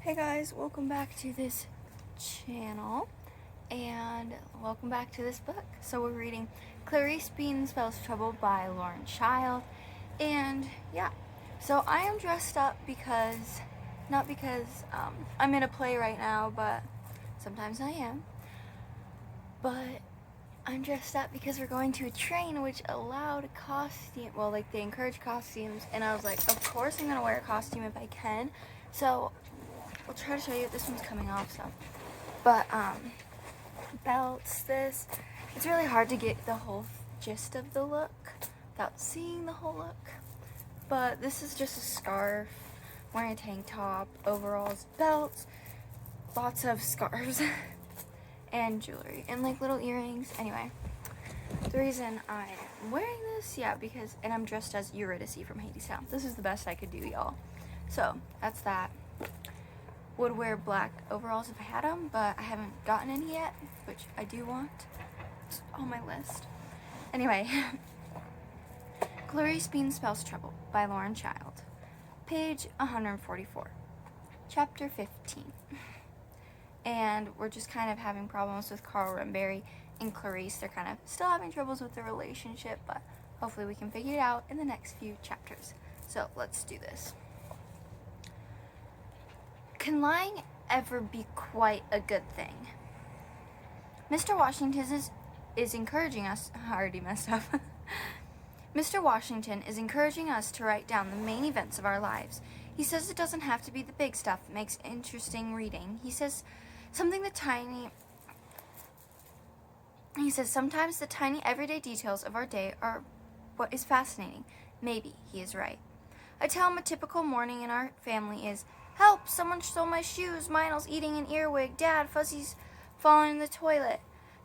Hey guys, welcome back to this channel and welcome back to this book. So we're reading Clarice Spells Trouble by Lauren Child, and yeah, so I am dressed up because, not because I'm in a play right now, but sometimes I am, but I'm dressed up because we're going to a train which allowed costume, well, like they encourage costumes, and I was like, of course I'm gonna wear a costume if I can. So I'll try to show you. This one's coming off, so. But, belts, this. It's really hard to get the whole gist of the look without seeing the whole look. But this is just a scarf, wearing a tank top, overalls, belts, lots of scarves, and jewelry, and like little earrings. Anyway, the reason I'm wearing this, because, and I'm dressed as Eurydice from Hades Town. This is the best I could do, y'all. So, that's that. Would wear black overalls if I had them, but I haven't gotten any yet, which I do want. It's on my list. Anyway, Clarice Spells Trouble by Lauren Child. Page 144. Chapter 15. And we're just kind of having problems with Carl Renberry and Clarice. They're kind of still having troubles with their relationship, but hopefully we can figure it out in the next few chapters. So let's do this. Can lying ever be quite a good thing? Mr. Washington is encouraging us. I already messed up. Mr. Washington is encouraging us to write down the main events of our lives. He says it doesn't have to be the big stuff that makes interesting reading. He says sometimes the tiny everyday details of our day are what is fascinating. Maybe he is right. I tell him a typical morning in our family is, "Help! Someone stole my shoes. Meinel's eating an earwig. Dad, Fuzzy's fallen in the toilet."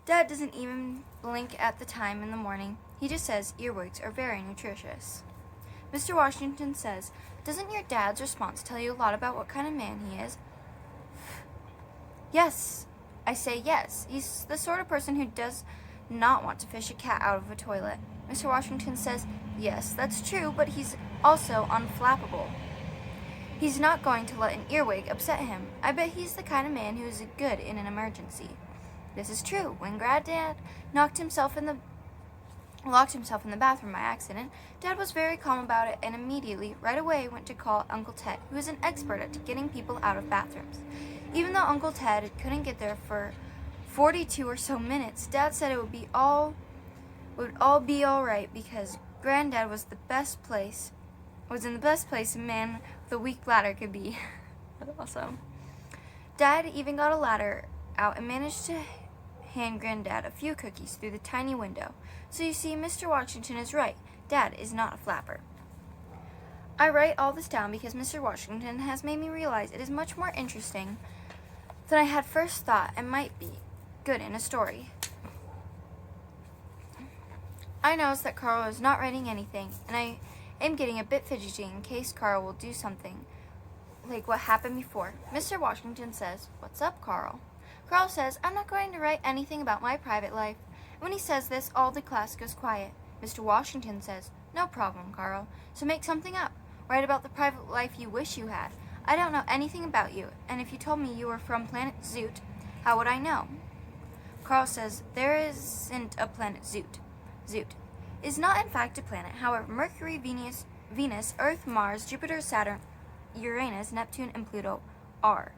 Dad doesn't even blink at the time in the morning. He just says earwigs are very nutritious. Mr. Washington says, "Doesn't your dad's response tell you a lot about what kind of man he is?" Yes. I say yes. He's the sort of person who does not want to fish a cat out of a toilet. Mr. Washington says, "Yes, that's true, but he's also unflappable. He's not going to let an earwig upset him. I bet he's the kind of man who is good in an emergency." This is true. When Granddad locked himself in the bathroom by accident, Dad was very calm about it and immediately, right away, went to call Uncle Ted, who is an expert at getting people out of bathrooms. Even though Uncle Ted couldn't get there for 42 or so minutes, Dad said it would all be all right because Granddad was in the best place a man with a weak bladder could be. That's awesome. Dad even got a ladder out and managed to hand Granddad a few cookies through the tiny window. So you see, Mr. Washington is right. Dad is not a flapper. I write all this down because Mr. Washington has made me realize it is much more interesting than I had first thought and might be good in a story. I notice that Carl is not writing anything, and I am getting a bit fidgety in case Carl will do something like what happened before. Mr. Washington says, "What's up, Carl?" Carl says, "I'm not going to write anything about my private life." When he says this, all the class goes quiet. Mr. Washington says, "No problem, Carl. So make something up. Write about the private life you wish you had. I don't know anything about you, and if you told me you were from planet Zoot, how would I know?" Carl says, "There isn't a planet Zoot. Zoot is not in fact a planet. However, Mercury, Venus, Earth, Mars, Jupiter, Saturn, Uranus, Neptune, and Pluto are."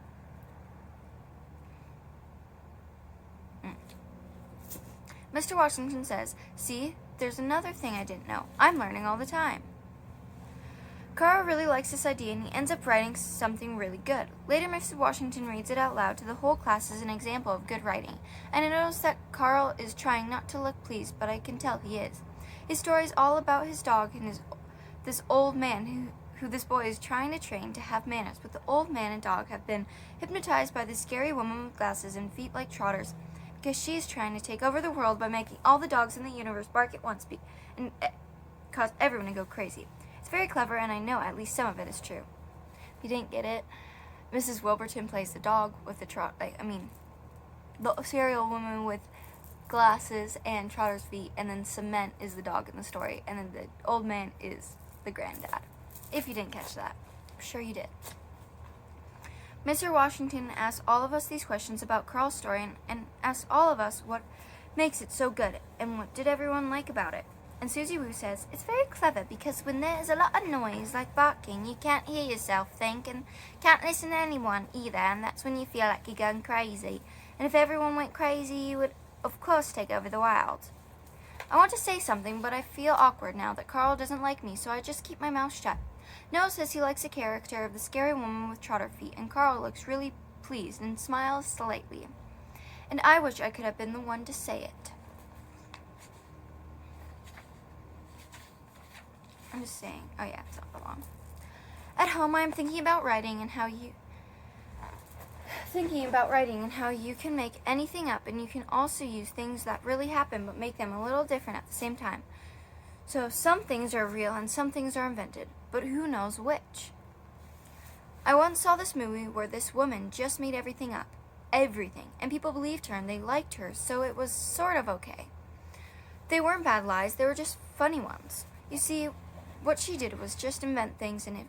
Mr. Washington says, "See, there's another thing I didn't know. I'm learning all the time." Carl really likes this idea and he ends up writing something really good. Later, Mr. Washington reads it out loud to the whole class as an example of good writing, and I notice that Carl is trying not to look pleased, but I can tell he is. His story is all about his dog and this old man who this boy is trying to train to have manners, but the old man and dog have been hypnotized by this scary woman with glasses and feet like trotters because she's trying to take over the world by making all the dogs in the universe bark at once and cause everyone to go crazy. It's very clever, and I know at least some of it is true. If you didn't get it, Mrs. Wilburton plays the dog with the serial woman with glasses and trotter's feet, and then Cement is the dog in the story, and then the old man is the granddad. If you didn't catch that, I'm sure you did. Mr. Washington asked all of us these questions about Carl's story and asked all of us what makes it so good and what did everyone like about it. And Susie Woo says, it's very clever because when there is a lot of noise, like barking, you can't hear yourself think and can't listen to anyone either, and that's when you feel like you're going crazy. And if everyone went crazy, you would, of course, take over the world. I want to say something, but I feel awkward now that Carl doesn't like me, so I just keep my mouth shut. Noah says he likes the character of the scary woman with trotter feet, and Carl looks really pleased and smiles slightly. And I wish I could have been the one to say it. I'm just saying. Oh yeah, it's not long. At home, I'm thinking about writing and how you can make anything up, and you can also use things that really happen but make them a little different at the same time. So some things are real and some things are invented, but who knows which? I once saw this movie where this woman just made everything up. Everything. And people believed her and they liked her, so it was sort of okay. They weren't bad lies, they were just funny ones. You see, what she did was just invent things, and it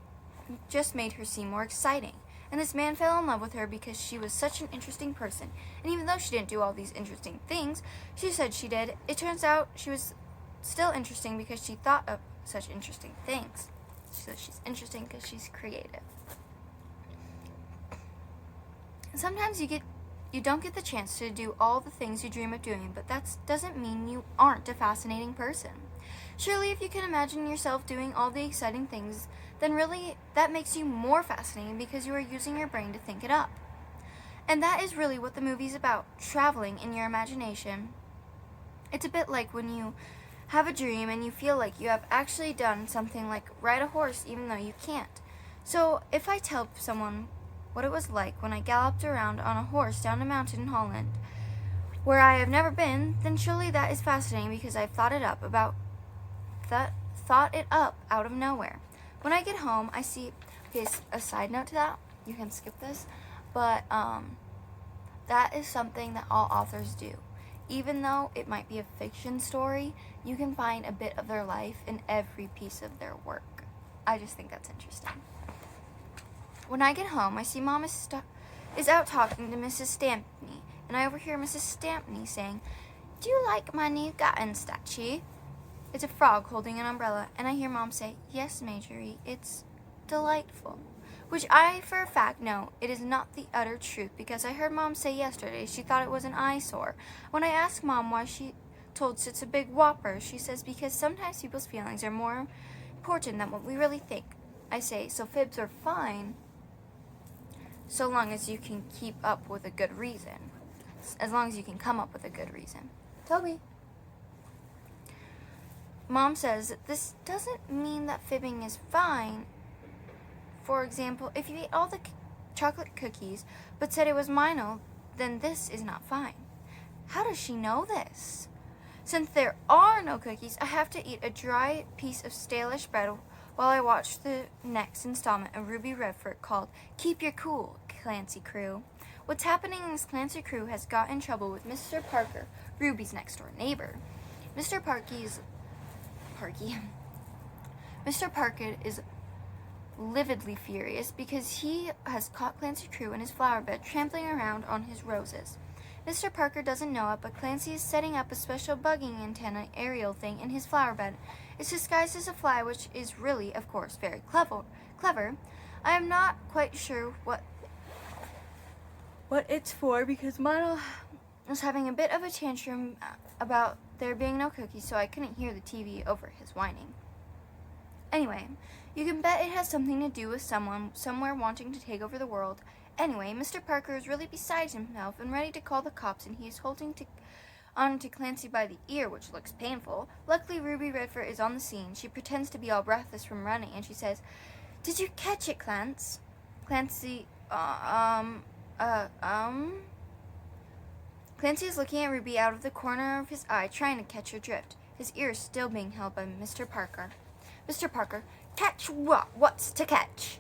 just made her seem more exciting. And this man fell in love with her because she was such an interesting person. And even though she didn't do all these interesting things she said she did, it turns out she was still interesting because she thought of such interesting things. She says she's interesting because she's creative. Sometimes you don't get the chance to do all the things you dream of doing, but that doesn't mean you aren't a fascinating person. Surely if you can imagine yourself doing all the exciting things, then really that makes you more fascinating because you are using your brain to think it up. And that is really what the movie's about, traveling in your imagination. It's a bit like when you have a dream and you feel like you have actually done something like ride a horse even though you can't. So if I tell someone what it was like when I galloped around on a horse down a mountain in Holland, where I have never been, then surely that is fascinating because I've thought it up out of nowhere. When I get home, I see, okay, a side note to that, you can skip this, but that is something that all authors do. Even though it might be a fiction story, you can find a bit of their life in every piece of their work. I just think that's interesting. When I get home, I see Mom is out talking to Mrs. Stampney, and I overhear Mrs. Stampney saying, "Do you like my new garden statue?" It's a frog holding an umbrella, and I hear Mom say, "Yes, Marjorie, it's delightful." Which I, for a fact, know it is not the utter truth, because I heard Mom say yesterday she thought it was an eyesore. When I asked Mom why she told such a big whopper, she says because sometimes people's feelings are more important than what we really think. I say, so fibs are fine, so long as you can keep up with a good reason. As long as you can come up with a good reason. Toby. Mom says that this doesn't mean that fibbing is fine. For example, if you ate all the chocolate cookies but said it was Milo, then this is not fine. How does she know this? Since there are no cookies, I have to eat a dry piece of stalish bread while I watch the next installment of Ruby Redford called Keep Your Cool, Clancy Crew. What's happening is Clancy Crew has got in trouble with Mr. Parker, Ruby's next door neighbor. Mr. Parker is lividly furious because he has caught Clancy Crew in his flower bed trampling around on his roses. Mr. Parker doesn't know it, but Clancy is setting up a special bugging antenna aerial thing in his flower bed. It's disguised as a fly, which is really, of course, very clever. I am not quite sure what it's for because Milo was having a bit of a tantrum about there being no cookies, so I couldn't hear the TV over his whining. Anyway, you can bet it has something to do with someone somewhere wanting to take over the world. Anyway, Mr. Parker is really beside himself and ready to call the cops, and he is holding on to Clancy by the ear, which looks painful. Luckily, Ruby Redford is on the scene. She pretends to be all breathless from running, and she says, "Did you catch it, Clancy?" Clancy is looking at Ruby out of the corner of his eye, trying to catch her drift. His ear is still being held by Mr. Parker. Mr. Parker, catch what? What's to catch?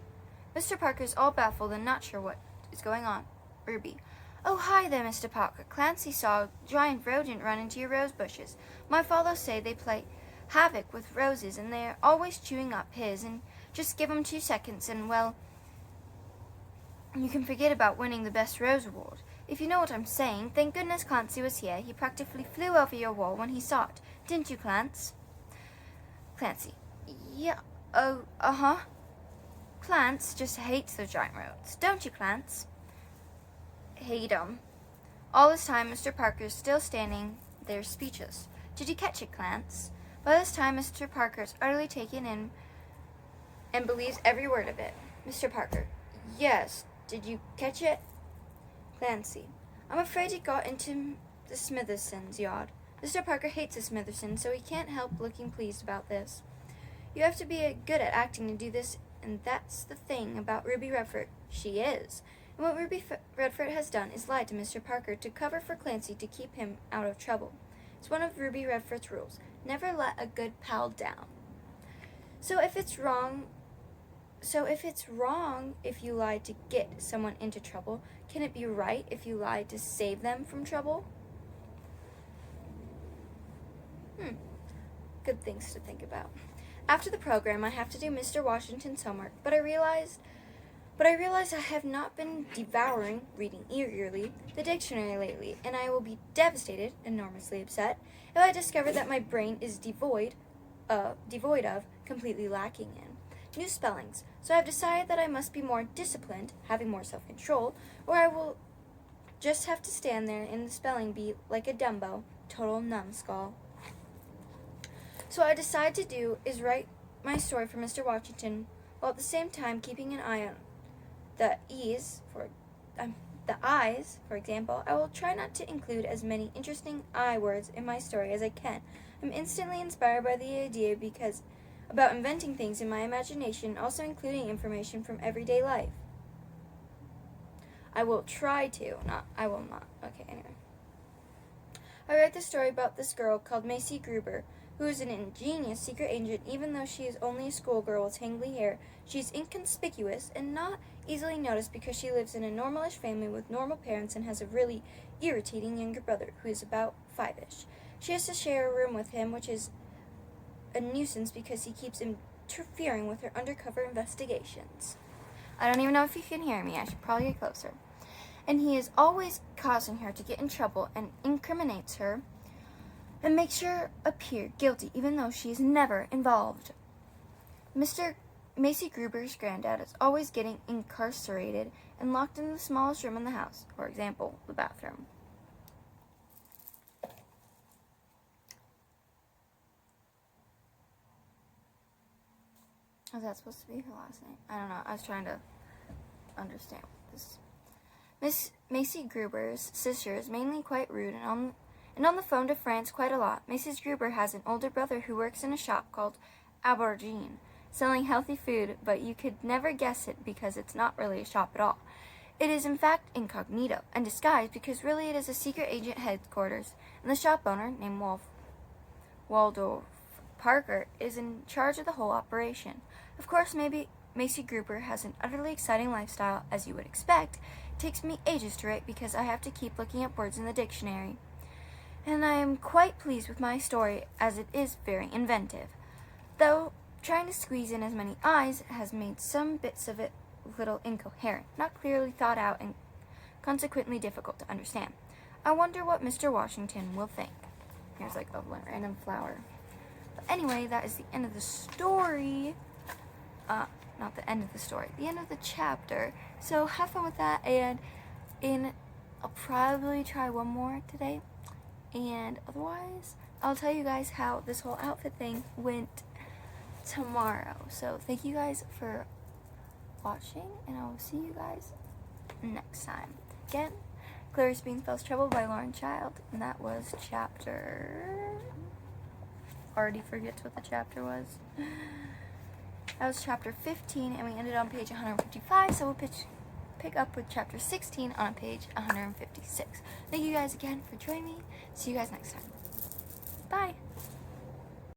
Mr. Parker is all baffled and not sure what is going on. Ruby, oh, hi there, Mr. Parker. Clancy saw a giant rodent run into your rose bushes. My father say they play havoc with roses, and they're always chewing up his, and just give 'em 2 seconds, and, well, You can forget about winning the Best Rose Award. If you know what I'm saying, thank goodness Clancy was here. He practically flew over your wall when he saw it. Didn't you, Clance? Clancy. Yeah. Oh, uh-huh. Clance just hates the giant roads. Don't you, Clance? Hate 'em. All this time, Mr. Parker's still standing there speechless. Did you catch it, Clance? By this time, Mr. Parker's utterly taken in and believes every word of it. Mr. Parker. Yes. Did you catch it? Clancy. I'm afraid it got into the Smitherson's yard. Mr. Parker hates the Smithersons, so he can't help looking pleased about this. You have to be good at acting to do this, and that's the thing about Ruby Redford. She is. And what Ruby Redford has done is lied to Mr. Parker to cover for Clancy to keep him out of trouble. It's one of Ruby Redford's rules. Never let a good pal down. So if it's wrong if you lied to get someone into trouble, can it be right if you lied to save them from trouble? Good things to think about. After the program, I have to do Mr. Washington's homework, but I realized I have not been reading eagerly, the dictionary lately, and I will be devastated, enormously upset, if I discover that my brain is devoid of, completely lacking in new spellings. So I've decided that I must be more disciplined, having more self-control, or I will just have to stand there in the spelling bee like a Dumbo, total numbskull. So what I decide to do is write my story for Mr. Washington, while at the same time keeping an eye on the I's, for example. I will try not to include as many interesting I words in my story as I can. I'm instantly inspired by the idea about inventing things in my imagination, also including information from everyday life. I will try to, I will not. Okay, anyway. I write the story about this girl called Macy Gruber, who is an ingenious secret agent. Even though she is only a schoolgirl with tangly hair, she's inconspicuous and not easily noticed because she lives in a normalish family with normal parents and has a really irritating younger brother who is about 5-ish. She has to share a room with him, which is a nuisance because he keeps interfering with her undercover investigations. I don't even know if you can hear me. I should probably get closer. And he is always causing her to get in trouble and incriminates her and makes her appear guilty even though she is never involved. Mr. Macy Gruber's granddad is always getting incarcerated and locked in the smallest room in the house, for example, the bathroom. Is that supposed to be her last name? I don't know. I was trying to understand this. Miss Macy Gruber's sister is mainly quite rude and on the phone to France quite a lot. Mrs. Gruber has an older brother who works in a shop called Aubergine, selling healthy food, but you could never guess it because it's not really a shop at all. It is in fact incognito and disguised because really it is a secret agent headquarters, and the shop owner, named Waldorf Parker, is in charge of the whole operation. Of course, maybe Macy Gruber has an utterly exciting lifestyle, as you would expect. It takes me ages to write because I have to keep looking up words in the dictionary. And I am quite pleased with my story, as it is very inventive. Though trying to squeeze in as many I's has made some bits of it a little incoherent, not clearly thought out, and consequently difficult to understand. I wonder what Mr. Washington will think. Here's like a random flower. But anyway, that is the end of the story. Not the end of the story, the end of the chapter. So have fun with that, and I'll probably try one more today. And otherwise, I'll tell you guys how this whole outfit thing went tomorrow. So thank you guys for watching, and I will see you guys next time. Again, Clarice Beanspell's Trouble by Lauren Child, and that was chapter... already forgets what the chapter was. That was chapter 15, and we ended on page 155, so we'll pick up with chapter 16 on page 156. Thank you guys again for joining me. See you guys next time. Bye!